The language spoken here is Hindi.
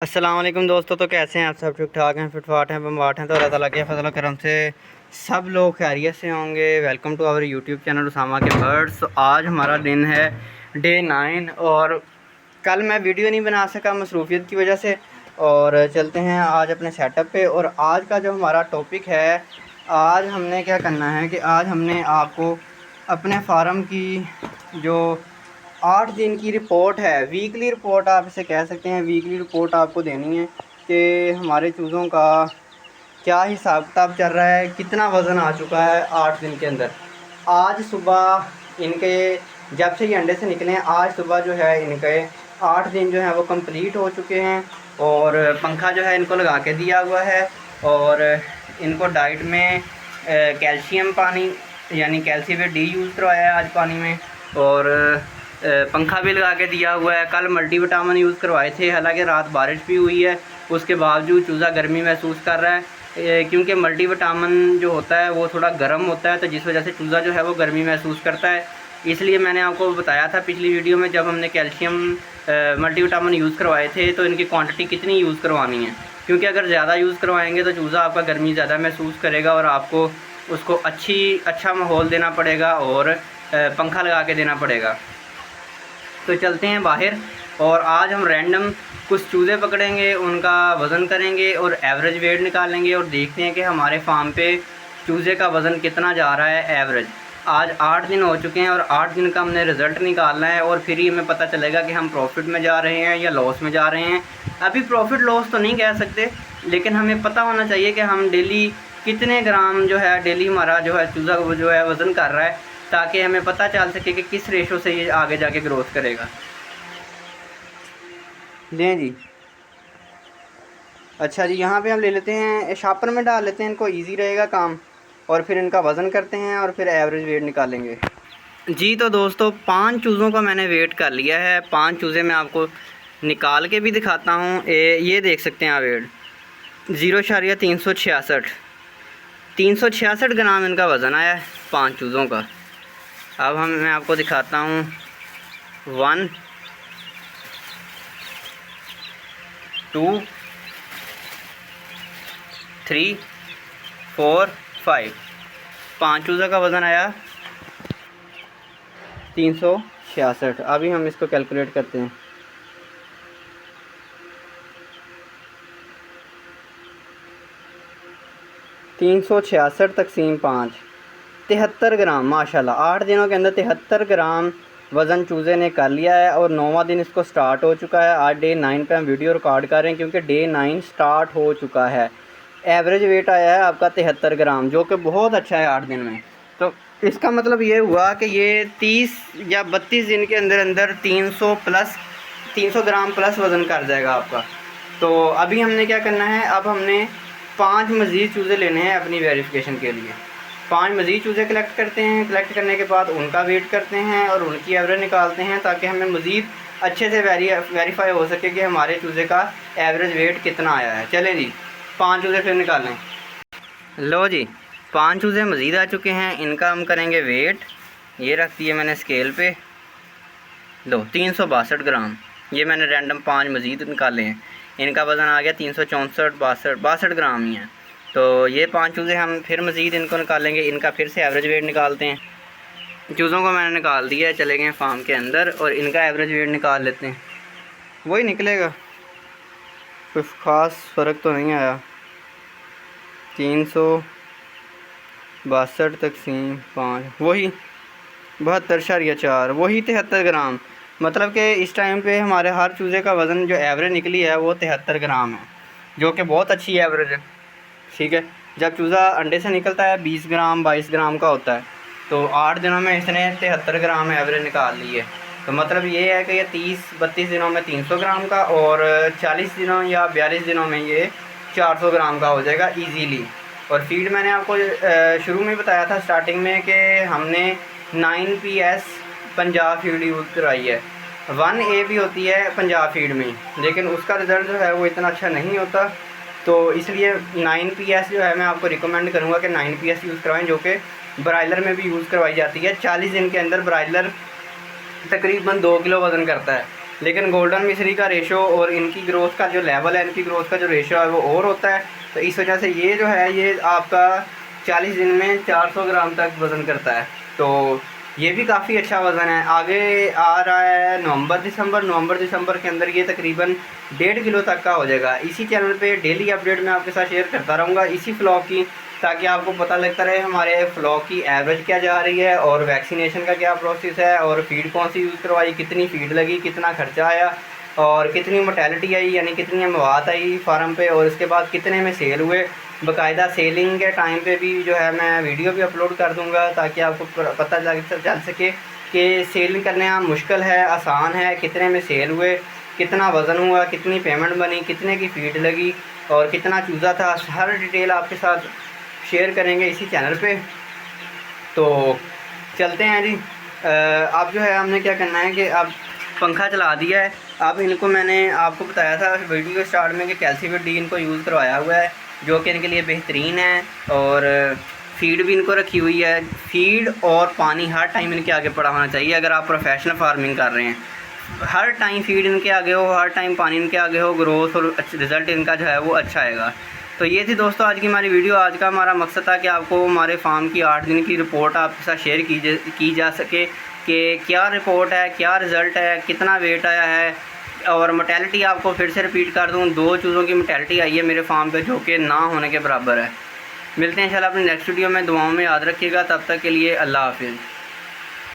अस्सलाम वालेकुम दोस्तों। तो कैसे हैं आप सब? ठीक ठाक हैं, फिटफाट हैं, बम्बाट हैं। तो अल्लाह ताला के फजल करम से सब लोग खैरियत से होंगे। Welcome to our YouTube channel Usama के बर्ड्स। तो आज हमारा दिन है डे 9 और कल मैं वीडियो नहीं बना सका मसरूफियत की वजह से। और चलते हैं आज अपने सेटअप पे। और आज का जो हमारा टॉपिक है, आज हमने क्या करना है कि आज हमने आपको अपने फार्म की जो 8 दिन की रिपोर्ट है, वीकली रिपोर्ट आप इसे कह सकते हैं, वीकली रिपोर्ट आपको देनी है कि हमारे चूज़ों का क्या हिसाब किताब चल रहा है, कितना वज़न आ चुका है 8 दिन के अंदर। आज सुबह इनके जब से ये अंडे से निकले हैं, आज सुबह जो है इनके 8 दिन जो है वो कंप्लीट हो चुके हैं। और पंखा जो है इनको लगा के दिया हुआ है। और इनको डाइट में कैल्शियम पानी यानी कैल्शियम डी यूज़ करवाया है आज पानी में। और पंखा भी लगा के दिया हुआ है। कल मल्टीविटामिन यूज़ करवाए थे, हालांकि रात बारिश भी हुई है, उसके बावजूद चूज़ा गर्मी महसूस कर रहा है। क्योंकि मल्टीविटामिन जो होता है वो थोड़ा गर्म होता है, तो जिस वजह से चूज़ा जो है वो गर्मी महसूस करता है। इसलिए मैंने आपको बताया था पिछली वीडियो में, जब हमने कैल्शियम मल्टीविटामिन यूज़ करवाए थे, तो इनकी क्वांटिटी कितनी यूज़ करवानी है। क्योंकि अगर ज़्यादा यूज़ करवाएंगे तो चूज़ा आपका गर्मी ज़्यादा महसूस करेगा और आपको उसको अच्छा माहौल देना पड़ेगा और पंखा लगा के देना पड़ेगा। तो चलते हैं बाहर और आज हम रैंडम कुछ चूज़े पकड़ेंगे, उनका वज़न करेंगे और एवरेज वेट निकालेंगे और देखते हैं कि हमारे फार्म पे चूज़े का वज़न कितना जा रहा है एवरेज। आज 8 दिन हो चुके हैं और 8 दिन का हमने रिज़ल्ट निकालना है और फिर ही हमें पता चलेगा कि हम प्रॉफिट में जा रहे हैं या लॉस में जा रहे हैं। अभी प्रॉफिट लॉस तो नहीं कह सकते, लेकिन हमें पता होना चाहिए कि हम डेली कितने ग्राम जो है डेली हमारा जो है चूज़ा जो है वज़न कर रहा है, ताकि हमें पता चल सके कि किस रेशो से ये आगे जाके ग्रोथ करेगा। लें जी, अच्छा जी, यहाँ पे हम ले लेते हैं, शापर में डाल लेते हैं, इनको इजी रहेगा काम। और फिर इनका वज़न करते हैं और फिर एवरेज वेट निकालेंगे जी। तो दोस्तों 5 चूज़ों का मैंने वेट कर लिया है। 5 चूज़े मैं आपको निकाल के भी दिखाता हूँ। ये देख सकते हैं आप वेट 0.366 366 ग्राम इनका वज़न आया है 5 चूज़ों का। अब मैं आपको दिखाता हूँ 1 2 3 4 5 5 चूज़ा का वज़न आया 366। अभी हम इसको कैलकुलेट करते हैं। 366 तकसीम 5 73 ग्राम। माशाल्लाह 8 दिनों के अंदर 73 ग्राम वज़न चूज़े ने कर लिया है और 9वां दिन इसको स्टार्ट हो चुका है। आज डे 9 पे हम वीडियो रिकॉर्ड कर रहे हैं क्योंकि डे 9 स्टार्ट हो चुका है। एवरेज वेट आया है आपका 73 ग्राम, जो कि बहुत अच्छा है 8 दिन में। तो इसका मतलब ये हुआ कि ये 30 या 32 दिन के अंदर अंदर 300 ग्राम प्लस वज़न कर जाएगा आपका। तो अभी हमने क्या करना है, अब हमने 5 मज़ीद चूज़े लेने हैं अपनी वेरिफिकेशन के लिए। 5 मज़ीद चूज़े कलेक्ट करते हैं। कलेक्ट करने के बाद उनका वेट करते हैं और उनकी एवरेज निकालते हैं, ताकि हमें मज़ीद अच्छे से वेरीफाई हो सके कि हमारे चूज़े का एवरेज वेट कितना आया है। चलें जी, 5 चूज़े फिर निकालें। लो जी, 5 चूज़े मज़ीद आ चुके हैं, इनका हम करेंगे वेट। ये रख दिए मैंने स्केल पे। लो 362 ग्राम, ये मैंने रैंडम 5 मज़ीद निकाले हैं। इनका वज़न आ गया 364 62 ग्राम ही है। तो ये 5 चूज़े हम फिर मज़ीद इनको निकालेंगे, इनका फिर से एवरेज वेट निकालते हैं। चूज़ों को मैंने निकाल दिया है, चले गए फार्म के अंदर और इनका एवरेज वेट निकाल लेते हैं। वही निकलेगा, कुछ ख़ास फ़र्क तो नहीं आया। 362 तकसीम 5 वही 72.4 वही 73 ग्राम। मतलब कि इस टाइम पे हमारे हर चूज़े का वज़न जो एवरेज निकली है वो 73 ग्राम है, जो कि बहुत अच्छी एवरेज है। ठीक है, जब चूज़ा अंडे से निकलता है 20 ग्राम 22 ग्राम का होता है, तो 8 दिनों में इसने 73 ग्राम एवरेज निकाल ली है। तो मतलब ये है कि ये 30-32 दिनों में 300 ग्राम का और 40 दिनों या 42 दिनों में ये 400 ग्राम का हो जाएगा ईजीली। और फीड मैंने आपको शुरू में बताया था स्टार्टिंग में कि हमने 9PS पंजाब फीड यूज़ करवाई है। 1A भी होती है पंजाब फीड में, लेकिन उसका रिज़ल्ट जो है वो इतना अच्छा नहीं होता। तो इसलिए 9PS जो है मैं आपको रिकमेंड करूँगा कि 9PS यूज़ करवाएं, जो कि ब्रायलर में भी यूज़ करवाई जाती है। 40 दिन के अंदर ब्रायलर तकरीबन 2 किलो वज़न करता है। लेकिन गोल्डन मिश्री का रेशो और इनकी ग्रोथ का जो लेवल है, इनकी ग्रोथ का जो रेशो है वो और होता है। तो इस वजह से ये जो है ये आपका 40 दिन में 400 ग्राम तक वज़न करता है। तो ये भी काफ़ी अच्छा वज़न है। आगे आ रहा है नवंबर दिसंबर के अंदर ये तकरीबन 1.5 किलो तक का हो जाएगा। इसी चैनल पे डेली अपडेट मैं आपके साथ शेयर करता रहूँगा इसी फ्लॉक की, ताकि आपको पता लगता रहे हमारे फ्लॉक की एवरेज क्या जा रही है और वैक्सीनेशन का क्या प्रोसेस है और फीड कौन सी यूज़ करवाई, कितनी फीड लगी, कितना खर्चा आया और कितनी मोर्टेलिटी आई, यानी कितनी मवात आई फार्म पे, और इसके बाद कितने में सेल हुए। बाकायदा सेलिंग के टाइम पे भी जो है मैं वीडियो भी अपलोड कर दूंगा, ताकि आपको पता चल सके कि सेलिंग करना मुश्किल है आसान है, कितने में सेल हुए, कितना वज़न हुआ, कितनी पेमेंट बनी, कितने की फ़ीड लगी और कितना चूज़ा था। हर डिटेल आपके साथ शेयर करेंगे इसी चैनल पे। तो चलते हैं जी। अब जो है हमने क्या करना है कि अब पंखा चला दिया है। अब इनको मैंने आपको बताया था वीडियो के स्टार्ट में कि कैल्सीफेट डी इनको यूज़ करवाया हुआ है, जो कि इनके लिए बेहतरीन है। और फीड भी इनको रखी हुई है। फीड और पानी हर टाइम इनके आगे पड़ा होना चाहिए। अगर आप प्रोफेशनल फार्मिंग कर रहे हैं, हर टाइम फीड इनके आगे हो, हर टाइम पानी इनके आगे हो, ग्रोथ और रिज़ल्ट इनका जो है वो अच्छा आएगा। तो ये थी दोस्तों आज की हमारी वीडियो। आज का हमारा मकसद था कि आपको हमारे फार्म की 8 दिन की रिपोर्ट आपके साथ शेयर की जा सके कि क्या रिपोर्ट है, क्या रिज़ल्ट है, कितना वेट आया है। और मोर्टेलिटी आपको फिर से रिपीट कर दूं, 2 चूज़ों की मोर्टेलिटी आई है मेरे फार्म पे, जो कि ना होने के बराबर है। मिलते हैं इंशाल्लाह अपनी नेक्स्ट वीडियो में। दुआओं में याद रखिएगा। तब तक के लिए अल्लाह हाफिज़।